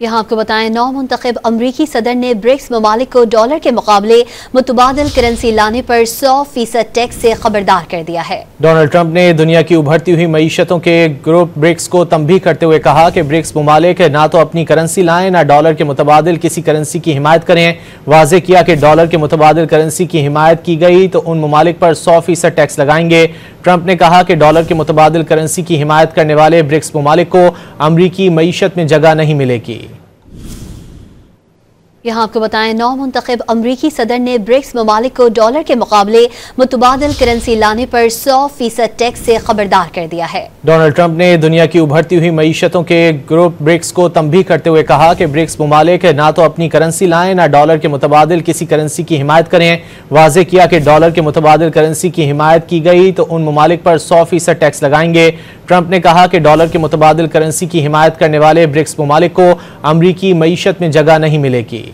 यहाँ आपको बताएं, नौ मुंतखब अमरीकी सदर ने ब्रिक्स ममालिक को डॉलर के मुकाबले मुतबादिल करेंसी लाने पर 100% टैक्स से खबरदार कर दिया है। डोनाल्ड ट्रंप ने दुनिया की उभरती हुई मईशतों के ग्रुप ब्रिक्स को तंबीह करते हुए कहा कि ब्रिक्स ममालिक ना तो अपनी करेंसी लाएं ना डॉलर के मुतबादिल किसी करेंसी की हिमायत करें। वाज़ेह किया कि डॉलर के मुतबादिल करेंसी की हिमायत की गई तो उन ममालिक पर 100% टैक्स लगाएंगे। ट्रंप ने कहा कि डॉलर के मुतबादिल करेंसी की हिमायत करने वाले ब्रिक्स ममालिक को अमरीकी मईशत में जगह नहीं मिलेगी। यहाँ आपको बताएं, नौ मुंतखब अमरीकी सदर ने ब्रिक्स ममालिक को डॉलर के मुकाबले मुतबादिल करेंसी लाने पर 100% टैक्स से खबरदार कर दिया है। डोनाल्ड ट्रंप ने दुनिया की उभरती हुई मईशतों के ग्रुप ब्रिक्स को तंबीह करते हुए कहा कि ब्रिक्स ममालिक ना तो अपनी करेंसी लाएं ना डॉलर के मुतबादिल किसी करेंसी की हिमायत करें। वाज़ेह किया कि डॉलर के मुतबादिल करेंसी की हिमायत की गई तो उन ममालिक पर 100% टैक्स लगाएंगे। ट्रंप ने कहा कि डॉलर के मुतबादिल करेंसी की हिमायत करने वाले ब्रिक्स ममालिक को अमरीकी मईशत में जगह नहीं मिलेगी।